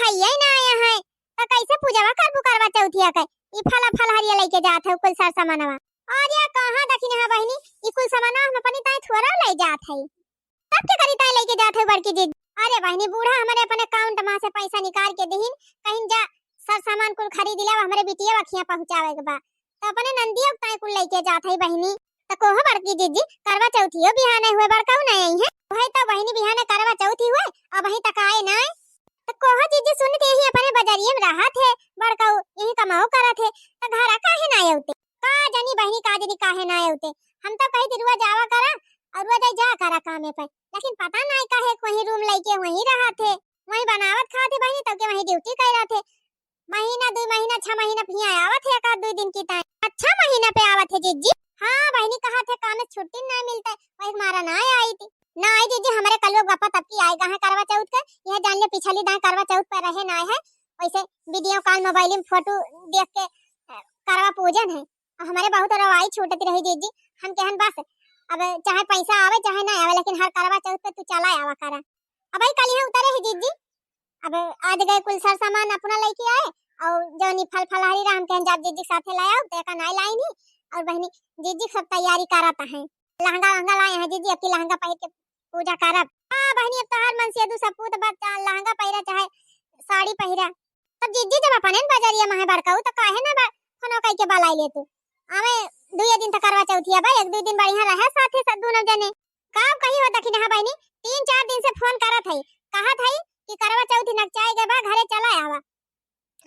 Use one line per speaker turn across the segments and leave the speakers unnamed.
हइया ना आया है तो कैसे पूजावा करबू करवा चौथिया के ई फला फलहरिया लेके जात है कुल सार सामानवा और या कहां दखिन है बहिनी ई कुल सामानवा हम अपनी ताई थोड़ा ले जात है सब के करी ताई लेके जात है बड़की जी। अरे बहिनी बूढ़ा हमारे अपने अकाउंट में से पैसा निकाल के देहिन कहीं जा सब सामान कुल खरीद ले हमारे बिटिया वखिया पहुंचावे के बा तो अपने नंदिया ताई कुल लेके जात है बहिनी तो कोह बड़की जीजी करवा चौथियो बिहाने हुए बड़काऊ नहीं आई है वही तो बहिनी बिहाने करवा चौथी हुए अब वही तक आए ना तो कोह जीजी सुनते ही अपने बाजारिये में रहा थे बड़काऊ यही कमाओ करा थे तो घरा काहे ना आउते का जानी बहिनी का जानी काहे ना आउते हम तो कही रुआ जावा करा और रुआ जा करा कामे पे लेकिन पता नहीं काहे वही रूम लेके वही रहा थे वही बनावत खाते बहिनी तब के वही ड्यूटी कर रहा थे महीना 2 महीना 6 महीना फिर आवत है एक 2 दिन की टाइम अच्छा महीना पे आवत है जीजी। हाँ बहिनी कहा थे काम में छुट्टी नहीं मिलता वही हमारा ना आई थी ना आई जीजी हमारे कल लोग गप्पा तब की आएगा है करवा चौथ का यह जान ले पिछली दाएं करवा चौथ पर रहे ना है वैसे वीडियो कॉल मोबाइल में फोटो देख के करवा पूजन है हमारे बहुत रवाई छूटती रही जीजी हम कहन बस अब चाहे पैसा आवे चाहे ना आवे लेकिन हर करवा चौथ पे तू चला आवा करा अब भाई कल ही उतरे है जीजी अब आज गए कुल सार सामान अपना लेके आए और जोनी फल फलहारी राम कहन जाब जीजी साथे लाया तो का नहीं लाई नहीं और बहनी जीजी सब तैयारी करता है लहंगा लहंगा लाए हैं जीजी अपनी लहंगा पहन के पूजा करब। हां बहनी अब तो हर मन से दू सपूत बच्चा लहंगा पहिरा चाहे साड़ी पहिरा तब जीजी जब अपने बाजारिया में बड़काऊ तो काहे ना फोनो कह के बलाई ले तू आवे 2 दिन तक करवा चौथिया भाई 1-2 दिन बढ़िया रहे साथे सब दोनों जने का कही हो दखिन है बहनी 3-4 दिन से फोन करत है कहा था कि करवा चौथी नचाए के बा घरे चला आवा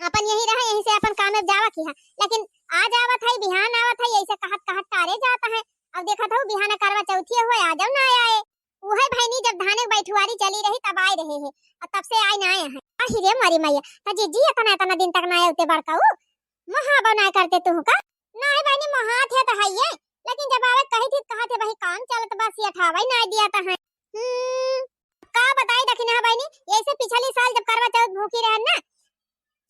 अपन यही रहे यहीं से अपन काम में जावा की है लेकिन आज आवत है बिहान आवत है ऐसे कहत कहत तारे जाता है अब देखा था बिहान करवा चौथी हुए आ जाओ ना आए वो है भाईनी जब धाने बैठुआरी चली रही तब आए रहे हैं और तब से आए ना आए हैं आही रे मारी मैया तो जीजी इतना दिन तक ना आए उते बड़काऊ महा बना करते तू का नहीं बहनी महा थे तो है ये लेकिन जब आवे कही थी कहा थे भाई काम चलत बस ये ठावा ना दिया था है का बताई दखिन है बहनी ऐसे पिछले साल जब करवा चौथ भूखी रहे ना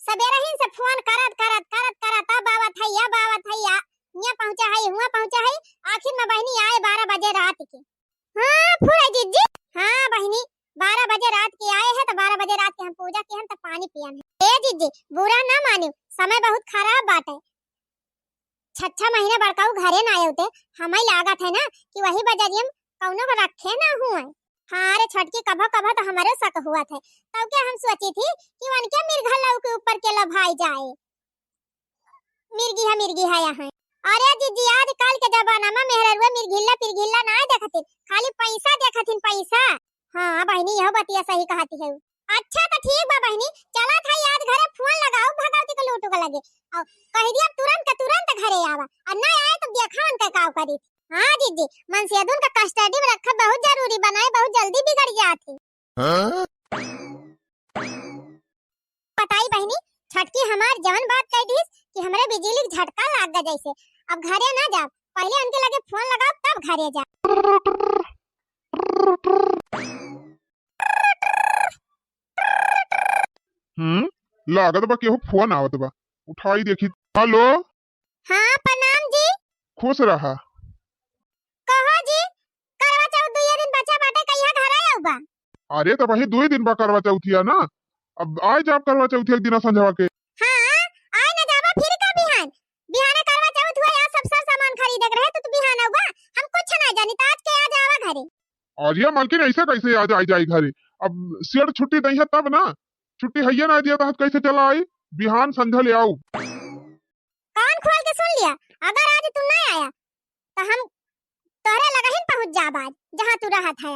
सबेरा ही से फोन करत तब आवत है या यहाँ पहुंचा है हुआ पहुंचा है आखिर में बहनी आए 12 बजे रात के। हां फुरा जीजी हां बहनी 12 बजे रात के आए हैं तो 12 बजे रात के हम पूजा के हम तो पानी पियन है ए जीजी बुरा ना मानियो समय बहुत खराब बात है 6 महीने बड़काऊ घरे ना आए होते हमें लागत है ना कि वही बाजारिया में कौनो को रखे ना हुए। हाँ अरे छटकी कभा कभा तो हमारे शक हुआ था तब क्या हम सोची थी कि वन क्या मिर्घा लव के ऊपर के लभाई जाए मिर्गी है यहाँ। अरे जीजी आज कल के जमाना में मेहररुआ मिर्घिल्ला ना देखती खाली पैसा देखथिन पैसा। हाँ बहनी यह बतिया सही कहती है। अच्छा तो ठीक बा बहनी चला था आज घरे फोन लगाओ भगावती को लूटू को लगे और कह दिया तुरंत घरे आवा और ना आए तो देखा उनका काव करी। हाँ जीजी मनसेदुन का कस्टडी में रखा बहुत जरूरी बनाए बहुत जल्दी बिगड़ जाती। बताई बहनी छटकी हमार जवन बात कह दी कि हमरे बिजली का झटका लाग गया जैसे अब घरे ना जा पहले उनके लगे फोन लगाओ तब घरे जा।
लागत बा केहू फोन आवत बा उठाई देखी। हेलो
हाँ प्रणाम जी
खुश रहा
कहो जी करवा चौथ 2 दिन बचा बाटे कहिया घर आयो बा।
अरे तो वही 2 दिन बा करवा चौथिया ना अब आए जाब करवा चौथिया एक दिन संझवा के।
हां आए ना जाबा फिर का बिहान करवा चौथ हुआ या सब सामान खरीदे रहे तो बिहान आबा हम कुछ ना जानी आज के आ जावा घरे।
और ये मालकिन ऐसे कैसे आज आई जाई घरे अब सेठ छुट्टी दई है तब ना छुट्टी है ना दिया तो कैसे चला आई बिहान संझा ले आऊ।
कान खोल के सुन लिया अगर आज तू नहीं आया तो हम तोरे लगा ही पहुंच जाब आज जहां तू रहा था।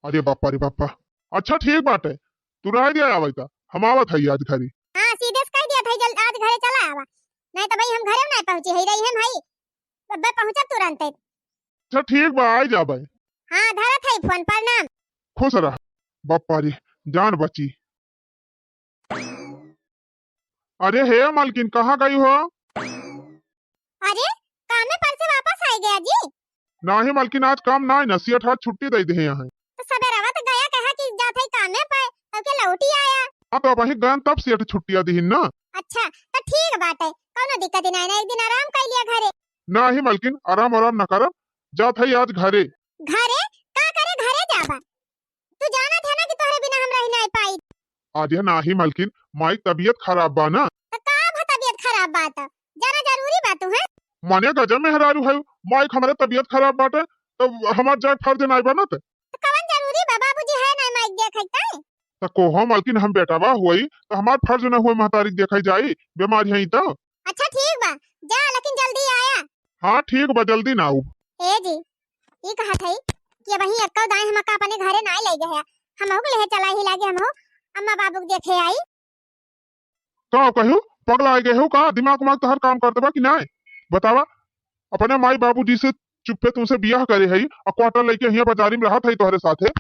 अरे बापा अच्छा ठीक बात है तू रह दिया आवे ता हम आवत है आज घरे।
हां सीधे कह दिया था जल्द आज घरे चला आवा नहीं तो भाई हम घरे नहीं पहुंचे है रही है भाई बब्बे पहुंचा तुरंत।
अच्छा ठीक बा आ जा भाई।
हां धरा था फोन पर नाम
खुश रह बापा रे जान बची। अरे हे मालकिन कहाँ गई हो?
अरे काम में पर से वापस आ गया जी।
नहीं मालकिन आज काम ना है ना सेठ आज छुट्टी दे दे यहाँ
तो सबेरा तो गया कहा कि जात है काम में पर तो के लौट ही आया।
हां तो वही गन तब सेठ छुट्टियां दी ना।
अच्छा तो ठीक बात है कोनो दिक्कत नहीं ना एक दिन आराम कर लिया घरे।
नहीं मालकिन आराम न कर जात है आज घरे
का करे घरे जाबा तू जाना था ना कि तोहरे बिना हम रह नहीं पाई।
आज नाही मालकिन, माई तबीयत खराब बा ना।
तो का भा तबीयत खराब बात है? जरा जरूरी बात है।
माने गजब मेहरारू है, माई हमारे तबीयत खराब बाटे तो हमार जाए फर्ज नहीं बनत।
तो कवन जरूरी बा? बाबूजी है ना माइक देखता है।
तो कोहो मालकिन हम बेटावा हुई तो हमार फर्ज न हुए महतारी देखई जाई, बीमार है तो।
अच्छा ठीक बा, जा लेकिन जल्दी आया।
हाँ ठीक बा, जल्दी ना आऊ।
ए जी, ये कहा थई कि वही अक्का दाई हम का अपने घरे ना ले गए, हम हो ले चला ही लागे, हम हो अम्मा बाबू के देखे आई।
का कहू पगला आ गए हो का? दिमाग उमाग तो हर काम करते बा कि नहीं बतावा। अपने माई बाबू जी से चुप्पे तुमसे बियाह करे है और क्वार्टर लेके यहाँ बाजारी में रहा था तोहरे साथे,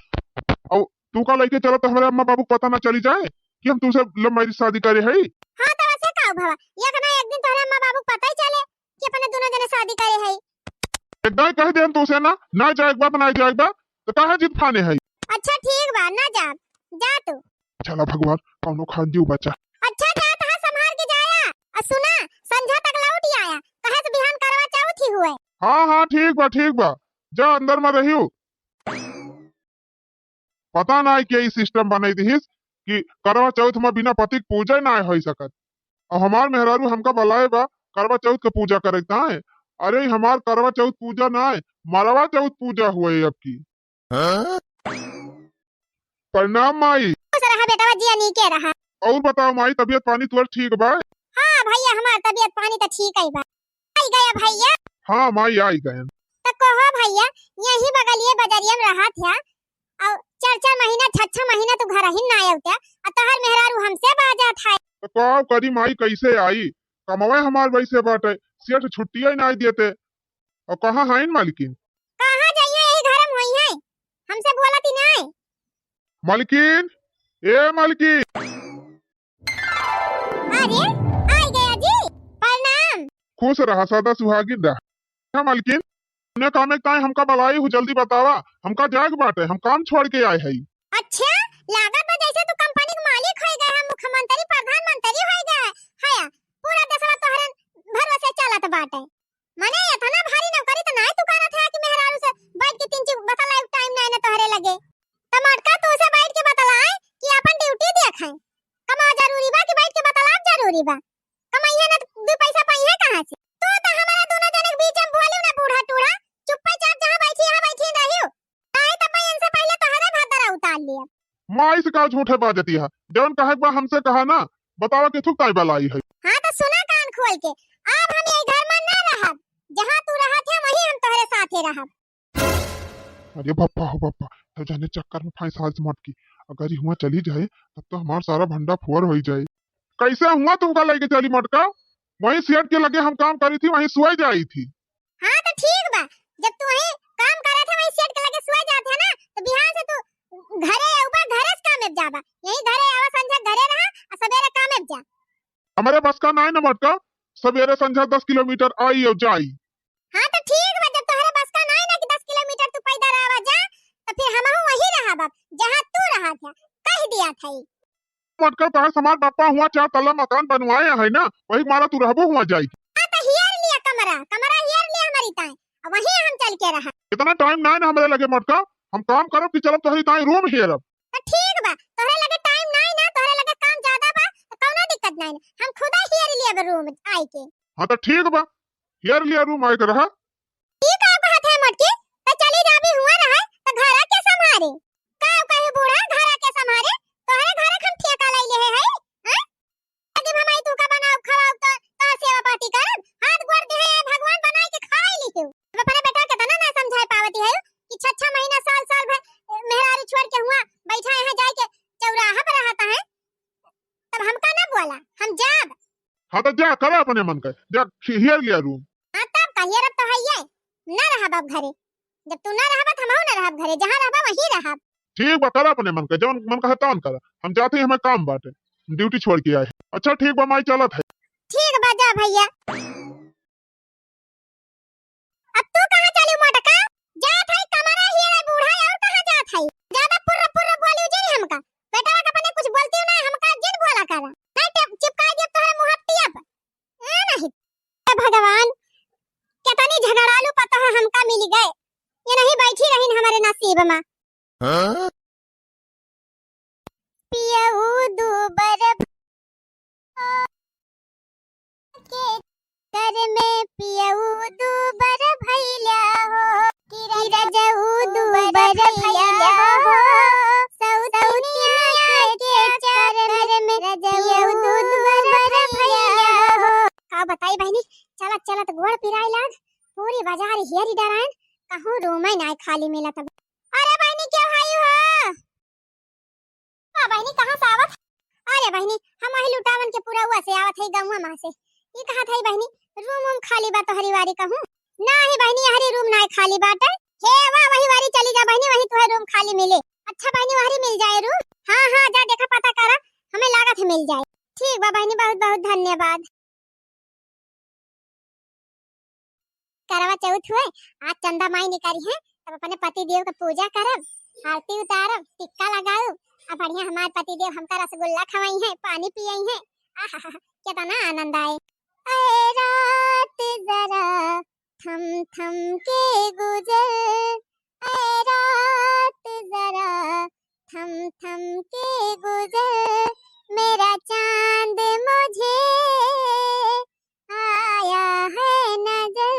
और तू का लेके चलो तो हमारे अम्मा बाबू को पता ना चली जाए कि हम तुमसे लव मैरिज शादी करे है।
हां तो वैसे का भवा, ये कना एक दिन तोहरे अम्मा बाबू को पता ही चले कि अपने दोनों जने शादी करे है।
एकदम कह दे तुमसे ना जाए बात ना जाए बात तो काहे जिद फाने है।
अच्छा ठीक बा, ना जा, जा तू।
चला भगवान कौनो खान जीव बच्चा।
अच्छा जा, तहां संभाल के जाया। और सुना, संझा तक लौट ही आया, कहे तो बिहान करवा चौथ ही हुए।
हाँ ठीक बा, जा अंदर में रहियो। पता ना क्या ई सिस्टम बनाई दिहिस कि करवा चौथ में बिना पति के पूजा ना हो सकत, और हमार मेहरारू हमका बुलाए बा करवा चौथ के पूजा करता है। अरे हमार करवा चौथ पूजा ना है, मरवा चौथ पूजा हुए अब की। प्रणाम माई।
खुश रहा बेटा, जिया नी के रहा।
और बताओ माई, तबीयत पानी तुअर ठीक बा?
हां भैया, हमार तबीयत पानी तो ठीक है बा। आई गया भैया?
हाँ माई आई गए।
तो कहो भैया, यही बगलिए बजरिया में रहा था, और 4-4 महीना 6-6 महीना तो घर ही ना आया, और तोहर मेहरारू हमसे बाजा था।
तो का करी माई, कैसे आई? कमवे हमार वैसे बाटे, सेठ छुट्टियां ना देते। और कहाँ है मालकिन?
कहां जाइए, यही घर में होई है, हमसे बोलती नहीं।
मालकिन, ए मालकिन।
अरे आई गया जी, प्रणाम।
खुश रहा, सदा सुहागिन रहा। हाँ मालकिन, ने काम एक ताई हमका बुलाई हो, जल्दी बतावा, हमका जाग बाटे, हम काम छोड़ के आए हैं।
अच्छा, लागत बा जैसे तू कंपनी के मालिक हो गया है, मुख्यमंत्री प्रधानमंत्री हो गया है, पूरा देशवा तोहरे भरोसे चलत बाटे। मने इतना भारी नौकरी तो नहीं तू करत है कि मेहरारू से बैठ के 3 चीज बतलाए, टाइम नहीं ना तोहरे लगे। टमाटर तू से बैठ के बतलाए कि अपन ड्यूटी देखे, कमा जरूरी बा कि बैठ के बतला जरूरी बा? कमाइए ना दो पैसा पाइए कहां से? तू तो हमारा दोनों जने के बीच में बोलियो ना बूढ़ा टूढ़ा, चुपचाप जहां बैठी यहां बैठी रहियो, नहीं तो मैं इनसे पहले तोहरे भातरा उतार लिया।
माई से का झूठे बाजती है, जौन कहे बा हमसे कहा ना, बतावा कि तू काय बुलाई है।
हाँ तो सुना कान खोल के, अब हम यही घर में ना रहब, जहाँ तू रहा थे वहीं हम तोहरे साथे रहब।
अरे बप्पा हो बप्पा, तो जाने चक्कर में फांस हाथ मत की, अगर ही हुआ चली जाए तब तो हमारा सारा भंडा फुअर हो जाए। कैसे हुआ तुमका लेके चली मटका? वहीं सेठ के लगे हम काम करी थी, वहीं सोई जाई थी।
हाँ तो ठीक बा, जब तू वहीं काम करे थे वहीं सेठ के लगे सोए जाते ना, तो बिहान से तू घरे ऊपर घरे से काम में जाबा, यही घरे आवा, संझा घरे रहा और सवेरे काम में जा।
हमारे बस का ना है ना मटका, सवेरे संझा 10 किलोमीटर आई और जाई।
हाँ तो ठीक बा, जब तोहरे बस का नहीं ना कि 10 किलोमीटर तू पैदल आवा जा, तो फिर हम वहीं रहब जहाँ तू रहा था, कह दिया था।
मटका तो है समाज बापा हुआ 4 तल्ला मकान बनवाए है ना, वही मारा तू रहबो हुआ जाई।
हाँ तो हियर लिया कमरा, कमरा हियर लिया हमारी ताई, और वहीं हम चल के रहा।
इतना टाइम ना है ना हमारे लगे मटका, हम काम करब कि चलब तोहरी ताई रूम हेरब।
तो ठीक बा, तोहरे लगे टाइम नहीं ना, तोहरे लगे काम ज्यादा बा, तो कोनो दिक्कत नहीं, हम खुदा हियर लिया रूम आई के।
हाँ तो ठीक बा, हेर लिया रूम आए के रहा।
ठीक है कहत है मटकी, तो चली जा भी हुआ रहा, तो घरा के संभारे का कहे बूढ़ा, घरा के संभारे तोहरे घरे हम ठेका ले ले है, हैं? अगे भमाई तू का बनाओ खवाओ तो सेवा पाती करब, हाथ गोड़ दे है भगवान बनाई के खाई लियो। अब अपने बेटा के तना ना समझाई पावती है कि 6-6 महीना साल भर मेहरारू छोड़ के हुआ बैठा यहाँ जाए के चौराहा पर रहता है, तब हमका ना बोला, हम जाब।
हाँ तो जा करा अपने मन का, जा हेर लिया रूम।
हां तब कहिए रब तो है ये ना रहब अब घरे, जब तू ना रहब त हमहु ना रहब घरे, जहां रहब वहीं रहब।
ठीक बा, करा अपने मन का, जौन मन का है तौन करा, हम जाते हैं, हमें काम बाटे, ड्यूटी छोड़ के आए। अच्छा ठीक बा माई, चलत है।
ठीक बा, जा भैया। अब तू कहां चली मटका? जात है कमरा ही रे बूढ़ा, और कहां जात है? ज्यादा पुर्र पुर्र बोली जे हमका, बेटा का अपने कुछ बोलती ना, हमका जिन बोला करा, नहीं चिपका दे तोरे मुहत्तिया पर। नहीं हे भगवान, कितनी झगड़ालू पता है हमका मिल गए, ये नहीं बैठी रही हमारे नसीब में। पियऊ पियऊ दुबर भैया हो कि रजऊ दुबर भैया हो सौतनिया के चरण में रजऊ दुबर भैया हो। का बताई बहनी, चलत चलत गोड़ पिराई लाग, पूरी बाजार हियरी डरान, कहूं रूम ही ना खाली मिला तब। अरे बहनी क्या हाई हो? हां बहनी कहां से आवत? अरे बहनी हम ही लुटावन के पूरा हुआ से आवत है गौवा मां से। ई कहा थई बहनी रूम खाली बा तो हरिवारी कहूं? नाही बहनी हरी रूम ना खाली बाटे। हे वाह वही वारी चली जा बहनी, वही तुम्हें रूम खाली मिले। अच्छा बहनी वही मिल जाए रूम? हां हां जा देखा पता करा, हमें लागत है मिल जाए। ठीक बा बहनी बहुत बहुत धन्यवाद। करवा चौथ हुए आज चंदा माई निकारी है, तब अपने पति देव का पूजा करब, आरती उतारब, टिक्का लगाऊ, अब बढ़िया हमारे पति देव हमका रसगुल्ला खवाई है, पानी पियई है। आहा कितना आनंद आए। ऐ रात जरा थम थम के गुजर, ऐ रात जरा थम थम के गुजर, मेरा चांद मुझे आया है नजर,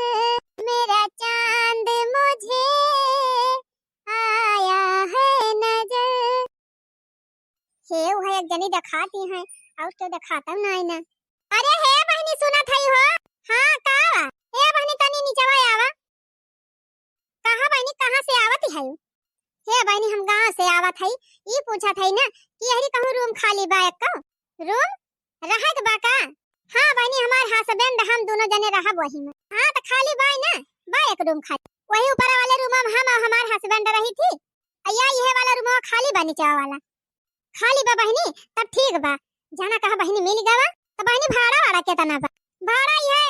मेरा चांद मुझे आया है नजर। हे वो एक जनी दिखाती है और तो दिखाता नहीं ना। अरे हे बहनी सुना थई हो? हां का हे बहनी तनी नीचवा आवा। कहां बहनी कहां से आवत है? हे बहनी हम गांव से आवत है, ई पूछा थई ना कि हरी कहूं रूम खाली बा एक रूम रहा के बा का? हां बहनी हमार हस्बैंड हम दोनों जने रहब वही में। हां तो खाली बा ना, बा एक रूम खाली, वही ऊपर वाले रूम में हम और हमार हस्बैंड रही थी। अया ये वाला रूम खाली बा नीचे वाला खाली बा बहनी, तब ठीक बा। जाना कहा बहनी मिल गवा तो बहनी भाड़ा वाड़ा केतना बा? भाड़ा ये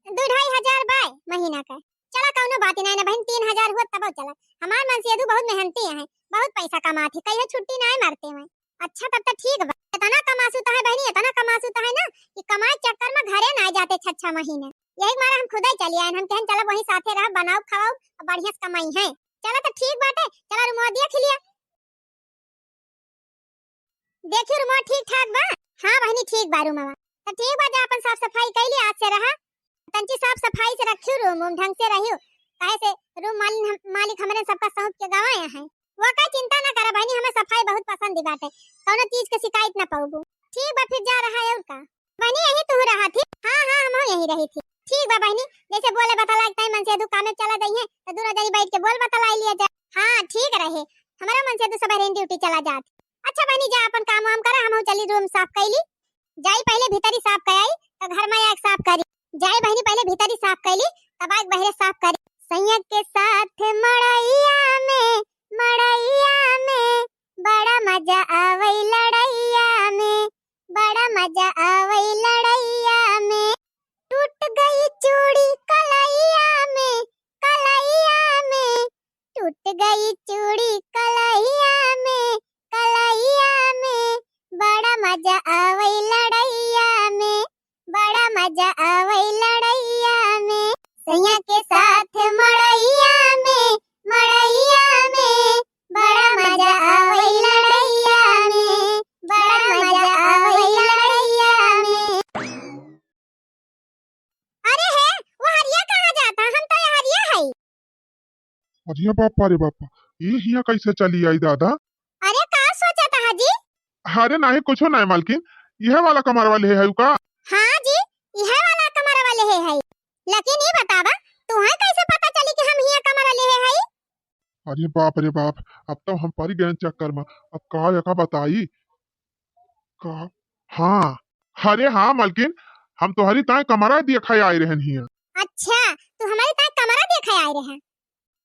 2-2.5 बा महीना का। चला कौनो बात नहीं ना बहन, 3,000 हुआ तब चला। हमार मन से बहुत मेहनती है, बहुत पैसा कमाती, कहियो छुट्टी नहीं मारते हैं। अच्छा तब तो ठीक बा, इतना कमासू तो है बहनी, इतना कमासू तो है ना कि कमाए चक्कर में घरे ना जाते 6-6 महीने। यही मारा हम खुद ही चली आए, हम कहन चला वही साथे रह बनाओ खाओ और बढ़िया से कमाई है। चला तो ठीक बाटे, चला रुमवा दिया खिलिया। देखियो रुमवा ठीक ठाक बा? हां बहनी ठीक बा रुमवा। तो ठीक बा, जा अपन साफ सफाई कैली आज से रहा, तंची साफ सफाई से रखियो रूम ढंग से रहियो, काहे से रूम मालिक हमरे सबका सौंप के गवाया है। वो का चिंता ना करा बहनी, हमें सफाई बहुत पसंद ही बाटे, कोनो चीज के शिकायत ना पाऊबू। ठीक बा फिर जा रहा है और का बहनी यही तू रहा थी? हां हां हम यही रही थी। ठीक बा बहनी, जैसे बोले बतला एक टाइम मन से दुकान में चला गई है तो दूर जरी बैठ के बोल बतला लिया जा। हां ठीक रहे, हमारा मन से तो सब ड्यूटी चला जात। अच्छा बहनी जा अपन काम वाम करा, हम चली रूम साफ कैली। जाई पहले भीतरी साफ कराई तो घर में एक साफ करी। जाई बहनी पहले भीतरी साफ कैली तब आग बहरे साफ करी। सैया के साथ मड़ैया में बड़ा मजा आवई लड़ैया में, बड़ा मजा आवई लड़ैया में, टूट गई चूड़ी कलैया में, टूट गई चूड़ी कलैया में, बड़ा मजा आवई लड़ैया में, बड़ा मजा आवई लड़ैया में। सैया के साथ मड़ैया में बड़ा मजा आवई लड़ैया में, बड़ा मजा आवई लड़ैया में। अरे है वो हरिया कहाँ जाता? हम तो हरिया है।
अरे बापा रे बापा, ये हिया कैसे चली आई दादा?
अरे का सोचा था हाजी?
अरे नहीं कुछ नहीं मालकिन, यह वाला कमर वाले है का?
हाँ जी यह वाला कमर वाले है। लेकिन ये बतावा तुम्हें कैसे पता चली कि हम हिया कमर वाले है?
अरे बाप रे बाप, अब तो हम परी गए चक्कर में। अब का बताई का? हाँ अरे हाँ मालकिन, हम तुम्हारी ताए कमरा देखा आए रहन हिया।
अच्छा तू हमारी ताए कमरा देखे आए रहे?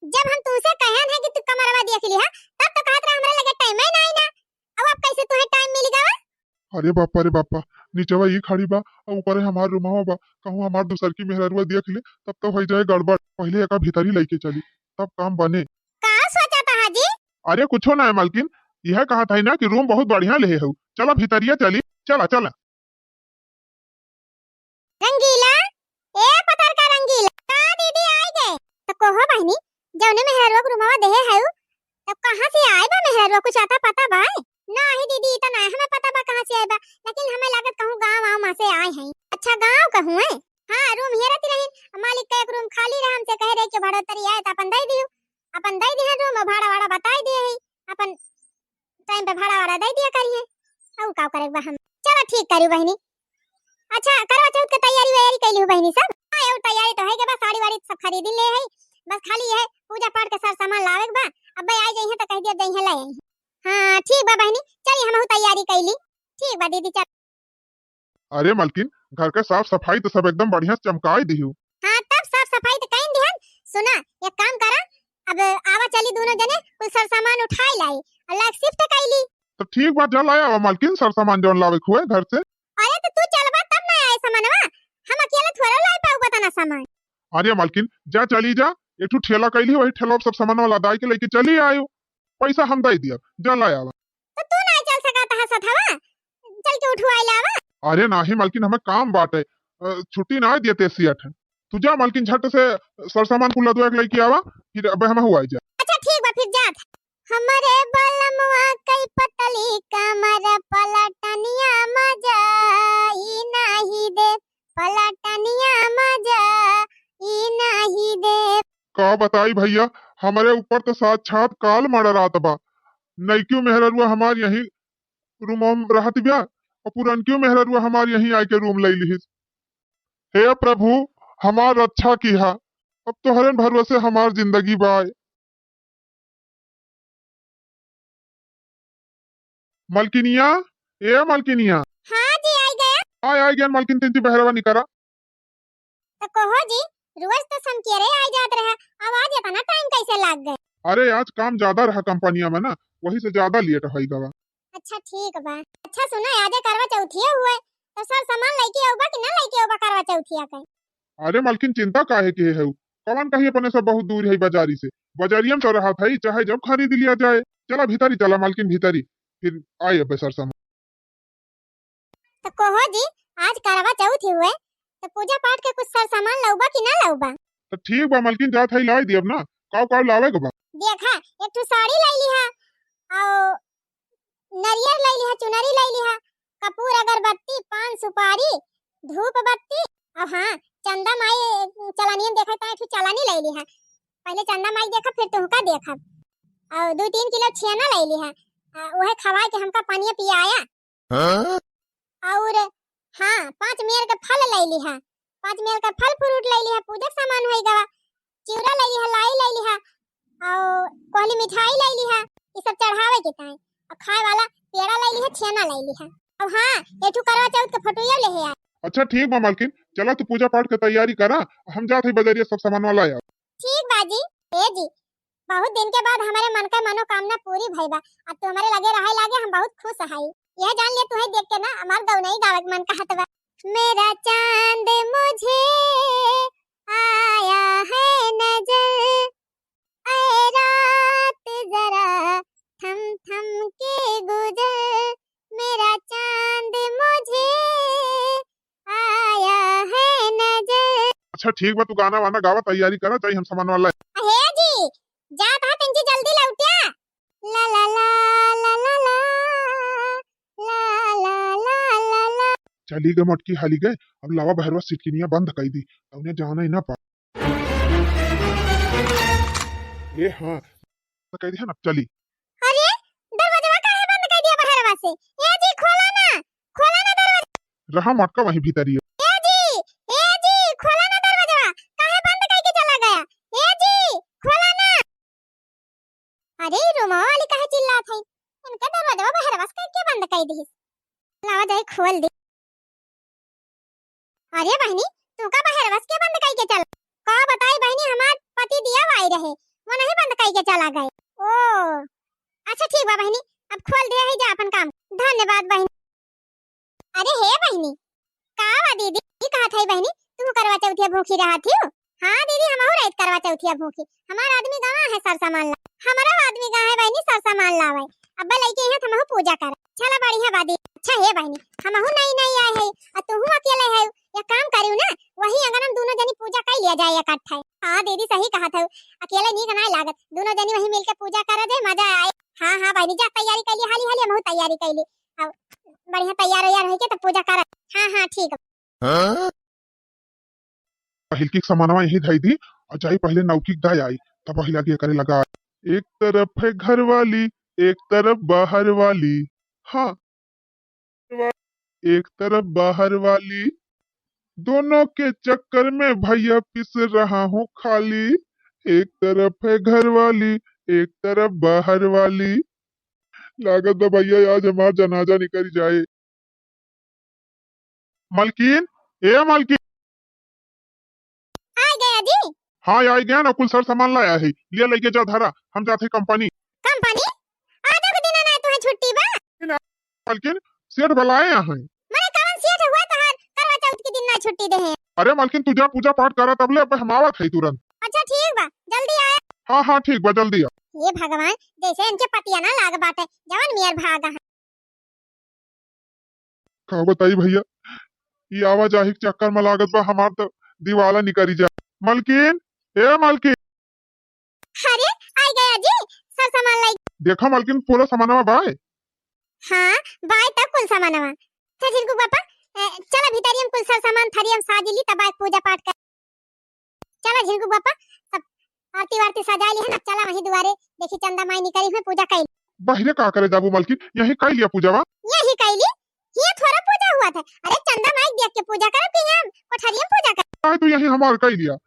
जब हम तुमसे कहन है कि तू कमरवा देख लिया तब तो कहत रहा हमरा लगे टाइम ही नहीं ना। अब कैसे तुम्हें टाइम मिल गया?
अरे बापा नीचवा ये खड़ी बा और ऊपर हमार रूमवा बा, कहूं हमार दूसर की मेहररुआ देख ले तब तो हो जाए गड़बड़। पहले एका भीतरी लेके चली तब काम बने।
का सोचा था हाजी?
अरे कुछो ना है मालकिन, यह कहा था ना कि रूम बहुत बढ़िया ले है, चला भीतरिया चली। चला चला
रंगीला, ए पतर का रंगीला, का दीदी आई गए? तो कहो बहनी जौने मेहररुआ को रूमवा देहे है तब कहां से आए बा मेहररुआ? कुछ आता पता बा? नहीं दीदी इतना हमें पता बा कहां से आए बा, लेकिन हमें लागत कहूं गांव से आए हैं। अच्छा गांव कहूं है? हाँ रूम हे रहती रही मालिक का एक रूम खाली रहा हमसे कह रहे कि बढ़ोतरी आए तो अपन दई दिया रूम भाड़ा वाड़ा बताई दिए है अपन टाइम पे भाड़ा वाड़ा दई दिया करिए औ का करे बा हम चलो ठीक करी बहनी। अच्छा करवा चौथ के तैयारी वैयारी कैली हो बहनी सब? हां और तैयारी तो है के बस साड़ी वाड़ी सब खरीद ले है बस खाली है पूजा पाठ के सारा सामान लावे के बा अब भाई आ जाई है तो कह दिया दई है ले आई। हां ठीक बा बहनी चली हम तैयारी कैली ठीक बा दीदी चल।
अरे मालकिन घर के साफ सफाई तो सब एकदम बढ़िया से चमकाई दिहु।
हां तब साफ सफाई तो कहीं दिहन सुना एक काम करा अब आवा चली दोनों जने कुल सारा सामान उठाई लाई अलग शिफ्ट कैली।
तो ठीक बात जल आया वा मालकिन सर सामान जौन लावे हुए घर से।
अरे तो तू चलबा तब ना आए सामानवा हम अकेले थोड़ा लाई पाऊ बताना सामान।
अरे मालकिन जा चली जा एक ठू ठेला कैली वही ठेला सब सामान वाला दाई के लेके चली आयो पैसा हम दे दिया जल आया वा।
तो तू नहीं चल सका था सथवा चल के उठवाई लावा।
अरे नाही मालकिन हमें काम बाटे छुट्टी ना दिए ते सियठ तू जा मालकिन झट से सर सामान कुल लदवा के लेके आवा फिर अब हम हुआ जा।
अच्छा ठीक बा फिर जात हमरे बलमवा कई पतली कमर पलटनिया मजा ई नाही दे पलटनिया मजा ई नाही दे।
का बताई भैया हमारे ऊपर तो साक्षात काल मर रात बा नैक्यों मेहररुआ हमार यही रूम में रहत बिया और पुरनक्यों मेहररुआ हमार यही आके रूम ले लिहिस। हे प्रभु हमार रक्षा कीहा अब तोहरे भरोसे हमार जिंदगी बाय। मलकिनिया ए मलकिनिया।
हां जी आई गया
आय गया मलकिन तिंती बहरवा निकरा।
तो कहो जी रोज तो सम के रे आ जात रहा अब आज इतना टाइम कैसे लग गए?
अरे आज काम ज्यादा रहा कंपनिया में ना वही से ज्यादा लेट होई गवा।
अच्छा ठीक बा अच्छा सुना आज करवा चौथिया हुए तो सर सामान लेके आऊबा कि ना लेके आऊबा करवा चौथिया के?
अरे मलकिन चिंता काहे के है कौन कहीं अपने से बहुत दूर है बाजारी से बाजारिया में तो रहा था ही चाहे जब खरीद लिया जाए। चला भीतरी चला मालकिन भीतरी फिर आए अब सर सामान।
तो कहो जी आज करवा चौथ हुए तो पूजा पाठ के कुछ सर सामान लाऊबा कि ना लाऊबा?
तो ठीक बा मलकिन जात है लाई दियब ना काव लावे के बा।
देखा एक ठो साड़ी लाई लिहा और नरियर लाई लिहा चुनरी लाई लिहा कपूर अगरबत्ती पान सुपारी धूप बत्ती और हां चंदा माई चलानियन देखा ता ठो चलानी लाई लिहा पहले चंदा माई देखा फिर तुहका देखा और 2-3 किलो छेना लाई लिहा वह खवा के हमका पानी पियाया। हाँ? और हाँ 5 मेल का फल लाई लिहा 5 मेल का फल फ्रूट लाई लिहा पूजा सामान होई गवा चिवड़ा लाई लिहा लाई लाई लिहा और कोहली मिठाई लाई लिहा ये सब चढ़ावे के ताई और खाए वाला पेड़ा लाई लिहा छेना लाई लिहा और हां एठू करवा चौथ के फोटोया ले है।
अच्छा ठीक बा मालकिन चला तू पूजा पाठ की तैयारी करा हम जात है बाजारिया सब सामान वाला आया।
ठीक बाजी ए जी बहुत दिन के बाद हमारे मन का मनोकामना पूरी भई बा अब तो हमारे लगे रहे लागे हम बहुत खुश हई यह जान लिया तुम्हें देख के ना हमार गौनई गावे मन का हतवा मेरा चांद मुझे आया है नजर ऐ रात जरा थम थम के गुजर मेरा चांद मुझे आया है नजर।
अच्छा ठीक बा तू गाना वाना गावा तैयारी करा चाहिए हम सामान वाला
हे जी जा था तंजी जल्दी लौटिया ला ला ला ला ला ला ला ला ला ला ला।
चली गए मटकी हाली गए अब लावा भैरवा सिटकिनिया बंद कर दी उन्हें जाना ही ना पा ये हाँ तो कह दिया ना चली।
अरे दरवाजा काहे बंद कर दिया बहरवा से? ए जी खोला ना दरवाजा।
रहा मटका वहीं भीतर ही
ए जी खोला ना दरवाजा काहे बंद करके चला गया? ए जी खोला ना। अरे रुमा वाली काहे चिल्ला थई इनका दरवाजा बहरवा से क्या बंद कर दी? लावा जाए खोल दे। अरे बहनी तू का बहरवा से बंद करके चल का बताई बहनी हमार पति दिया वाई रहे वो नहीं बंद करके चला गए। ओ अच्छा ठीक बा बहनी अब खोल दे है जा अपन काम धन्यवाद बहनी। अरे हे बहनी का वा दीदी की कहा थई बहनी तू करवा चौथिया भूखी रहा थी? हां दीदी हम और रात करवा चौथिया भूखी हमार आदमी गावा है सर सामान ला हमारा आदमी गावा है बहनी सर सामान लावे अब लइके है हमहु पूजा कर चला बढ़िया बादी। अच्छा हे बहनी हमहु नहीं आए है और तू अकेले है या काम करियो ना वही अगर हम दोनों जनी पूजा कर लिया जाए इकट्ठा। हां दीदी सही कहा था अकेले नीक नहीं लागत दोनों जनी वही मिलके पूजा करा जाए मजा आए। हां बहनी जा तैयारी कर ली हाली हम तैयारी कर ली अब बढ़िया तैयार हो के तो पूजा कर। हां ठीक।
पहिलकी समानवा यही धई दी और जाई पहले नौकी दाई आई तब वही लगे करे लगा। एक तरफ है घर वाली, एक तरफ बाहर वाली। हाँ, एक तरफ बाहर वाली, दोनों के चक्कर में भैया पिस रहा हूँ खाली। एक तरफ है घर वाली, एक तरफ बाहर वाली। लागत बा भैया आज हमार जनाजा निकल जाए। मलकिन, ए मलकिन।
आ गया जी।
हाँ आई गया ना, कुल सर सामान लाया है, लिया लेके जाओ धारा, हम जाते कंपनी।
कंपनी आजो के दिन ना तुम्हें छुट्टी बा।
मलकिन सेठ बुलाए यहाँ हैं।
मैंने कवन सेठ हुआ तहार करवा चौथ के दिन ना छुट्टी दे है।
अरे मलकिन तुझा पूजा पाठ करा तब ले, अब हम आवत है तुरंत।
अच्छा ठीक बा, जल्दी आया।
हाँ हाँ ठीक बा, जल्दी आ।
ये भगवान, जैसे इनके पतिया ना लाग बाटे जवन मियर भागा है।
का बताई भैया, ये आवाजाही के चक्कर में लागत बा हमार तो दीवाला निकली जा। मलकिन, ए मलकिन।
अरे आ गया जी, सब सामान लाई।
देखा मलकिन पूरा सामानवा बाय।
हाँ बाय तक कुल सामानवा। अच्छा जिनको पापा चला भीतरी हम कुल सब सामान थरी हम साजिली तब आज पूजा पाठ कर। चला झिनको पापा सब आरती वारती सजा ली है ना, चला वही दुआरे देखी चंदा माई निकली है पूजा कई।
बाहरे का करे जाबू मलकिन, यही कर लिया पूजावा।
यही कैली, ये थोड़ा पूजा हुआ था। अरे चंदा माई देख के पूजा करो कि हम कोठरिया में पूजा कर।
आए तो यही हमार कर लिया,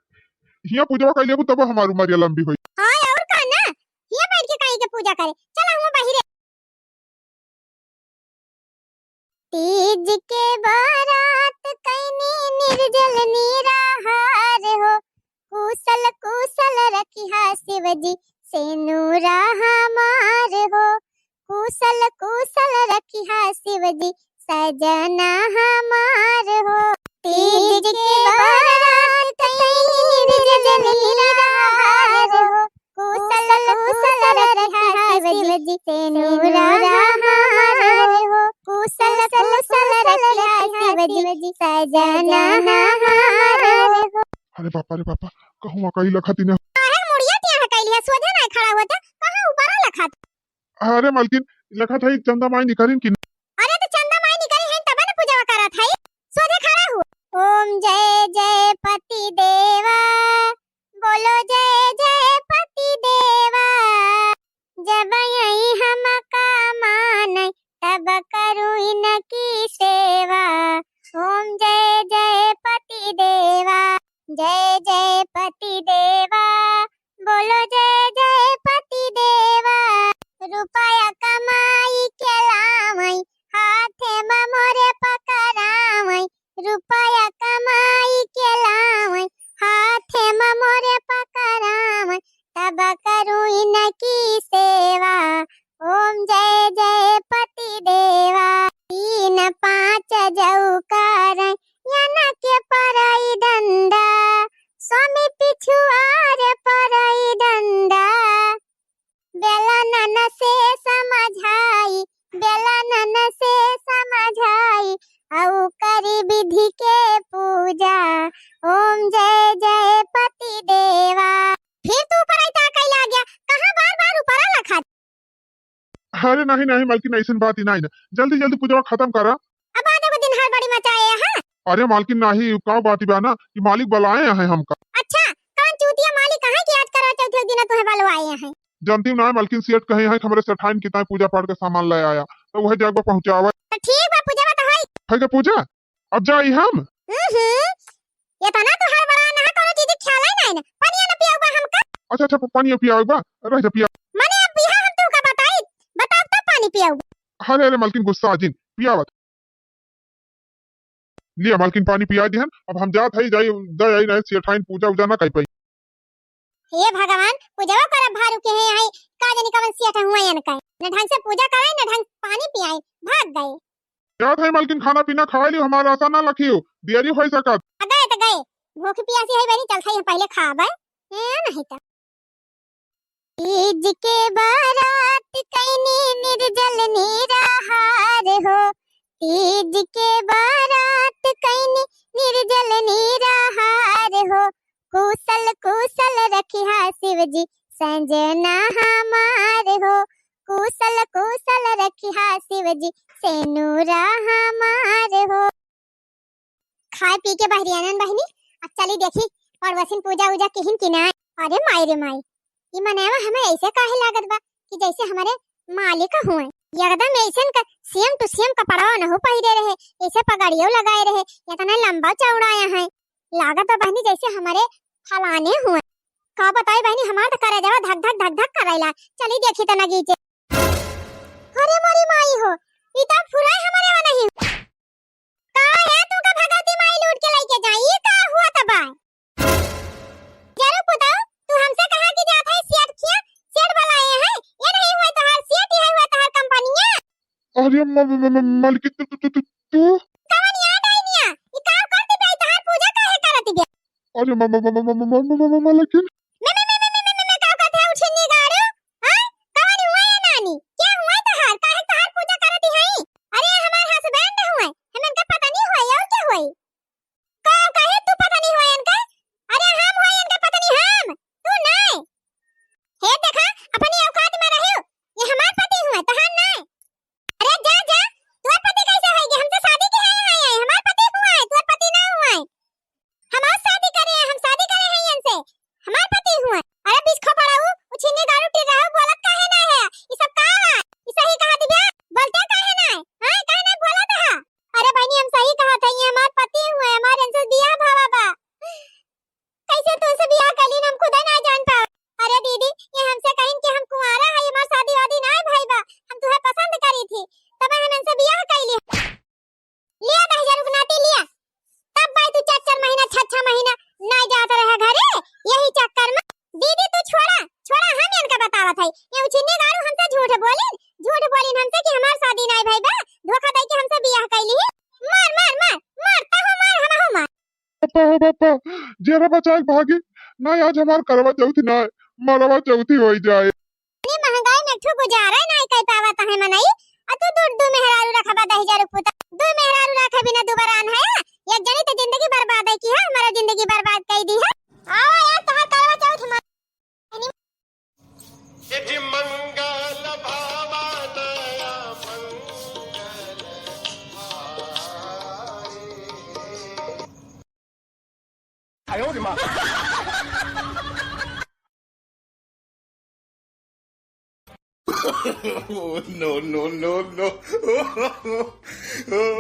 यहाँ पूजावा कर लिया तब हमारी उम्र लंबी हुई।
हां और का ना, ये बैठ के काई के पूजा करे। चला हम बाहरे। तीज के बारात कैनी निर्जल निराहार हो, कुशल कुशल रखिया शिवजी से नूरा हमार हो। कुशल कुशल रखिया शिवजी सजना हमार हो। तीज के बारात कैनी निर्जल निराहार हो, कुशल कुशल रखिया शिवजी से नूरा हमार हो। कुशल कुशल रखिया शिवजी सजना हमार हो।
अरे पापा कहूँ कहीं लखा तीने।
काहे मुड़िया टिया कैली है, सोझे नहीं खड़ा हुआ था, कहां ऊपर लखा था।
अरे मलकिन लखा था एक चंदा माई निकलिन कि।
अरे तो चंदा माई निकली है तब ना पूजा करा था, सोझे खड़ा हुआ। ओम जय जय पति देवा, बोलो जय जय पति देवा। जब यही हम का मान तब करूँ इनकी सेवा। ओम जय जय पति देवा, जय जय पति देवा, बोलो जय जय पति देवा। रुपया कमाई के लावई, हाथे में मोरे पकड़ावई। रुपया कमाई के लावई, हाथे में मोरे पकड़ावई, तब करूँ इनकी सेवा। ओम जय जय पति देवा। 3 5 जौकार याना के परई डंडा, स्वामी पिछुआर परई डंडा। बेलन से समझाई, बेलन से समझाई, औ करी विधि के पूजा। ओम जय जय पति देवा। फिर तू ऊपर आई ता कैला गया, कहां बार-बार ऊपर लखा।
अरे नहीं नहीं मलकिन ऐसी बात ही नहीं ना, जल्दी जल्दी पूजा खत्म करा।
अब आधे को दिन हड़बड़ी मचाए हैं।
अरे मालकिन नहीं का बात बा ना कि मालिक बुलाए हैं हमका।
अच्छा कौन चूतिया मालिक कहां की आज करा चौथे दिन तुम्हें बुलवाए हैं।
जानती ना मलकिन सेठ कहे हैं हमरे सेठाइन कितना पूजा पाठ का सामान ले आया तो वह जगह पहुंचावा।
ठीक बा पूजा तो होई।
है के पूजा अब जाई हम।
ये तो ना तो हड़बड़ा ना कोनो चीज ख्याल ही नहीं ना, पानी ना पियाओ बा हमका।
अच्छा अच्छा पानी पियाओ बा, रह जा पिया।
माने अब बिहा हम तुमका बताई, बताओ तब पानी पियाओ।
अरे अरे मलकिन गुस्सा आजिन पियावत। लिया मलकिन पानी पिया दिहन, अब हम जात है जाई जाई नहीं सेठाइन पूजा उजा ना कई पाई।
हे भगवान पूजावा कर भारू के है आई का जानी कवन सेठ हुआ यन का न ढंग से पूजा कराई न ढंग पानी पियाई, भाग गए।
जात है मलकिन खाना पीना खा लियो, हमारा आशा ना लखियो देरी होई सकत।
गए तो गए, भूख प्यासी है बनी चल खाई पहले खाबे ए नहीं त। तीज के बारात कैनी निर्जल निराहार हो, तीज के बारात कैनी निर्जल निराहार हो। कुशल कुशल रखिया शिवजी संजना हमार हो। कुशल कुशल रखिया शिवजी से नूरा हमार हो। खाए पी के बहरी आनंद बहनी अब चली देखी और वसिन पूजा उजा किहिन की ना। अरे माई रे माई, ई मनेवा हमें ऐसे काहे लागत बा कि जैसे हमारे मालिक हुए। एकदम ऐसन का सेम टू सेम कपड़ा न हो पहिरे रहे, ऐसे पगड़ियो लगाए रहे, इतना लंबा चौड़ाया है। लागत बहनी जैसे हमारे फलाने हुए। का बताई बहनी, हमार तो करे जावा धक धक धक धक करैला। चली देखी त नगीचे। अरे मोरी माई हो, ई त फुराई हमारे वा नहीं। का है तू का भगवती माई लूट के लेके जाई, का हुआ त बा? जरूर पुताओ, तू हमसे कहा कि जात है सेट किया, सेट बुलाए हैं। ये नहीं हुआ तो हर सेट, ये हुआ तो हर कंपनिया।
अरे मालकिन तू
कवन याद आई निया, ई का करती बे तो हर पूजा काहे करती बे?
अरे मालकिन
मैं का कहते है उछिन्नी गाड़ो? हां कवन हुआ है नानी, क्या हुआ तो हर काहे तो हर पूजा करती है? अरे हमार हस्बैंड हुए, हमें का पता नहीं हुआ और क्या हुई? का कहे तू पता नहीं हुआ इनका? अरे हम हुआ इनका पता नहीं, हम तू नहीं। हे देखा अपनी औकात में रहो, ये हमार पति हुए तो हम नहीं। अरे जा जा, तोर पति कैसे होएगी? हमसे शादी के है, हमार पति हुआ है, तोर पति ना हुआ है। हमार शादी करे हैं, हम शादी करे हैं इनसे, हमार पति हुए। अरे बिस्खो पड़ाऊ, उछिन्नी गाड़ू टी रहो, बोलत काहे ना है? ई सब का है? ई सही कहा दिव्या, बोलते काहे ना है? हां काहे ना बोलत है? अरे बहनी हम सही कहा था, ये हमार पति हुए, हमार इनसे बियाह भावा बा। कैसे तुमसे बियाह कलीन हम खुद ना जान पाओ। अरे दीदी, ये हमसे कहिन कि हम कुंवारा है, हमार शादी वादी ना है भाई बा, हम तुम्हें पसंद करी थी, तब हम इनसे बियाह कैली। लिया 10,000 रुपया नाती लिया, तब भाई तू 4-4 महीना 6-6 महीना नहीं जाता रहा घरे, यही चक्कर में। दीदी तू छोड़ा छोड़ा, हम इनका बतावत है, ये उछिन्नी गाड़ू हमसे झूठ बोलिन हमसे कि हमार शादी नहीं भाई बा, धोखा दे के हमसे बियाह कैली है। मार मार मार मारता हो, मार हम हो मार।
पापा जेरा बचाए भागी नहीं, आज हमार करवा चौथी ना मरवा चौथी हो जाए।
इतनी महंगाई में ठू गुजारा नहीं कर पावत है मनई। आ तू दू मेहरारू रखबा 10,000 रुपया, दू मेहरारू रखे बिना दोबारा आन है। एक जनी तो जिंदगी बर्बाद है की है, हमारा जिंदगी बर्बाद कर दी है। आओ यार तोहर करवा चौथ में
यदि मंगल भावनया मंगल आयो रे मां। No.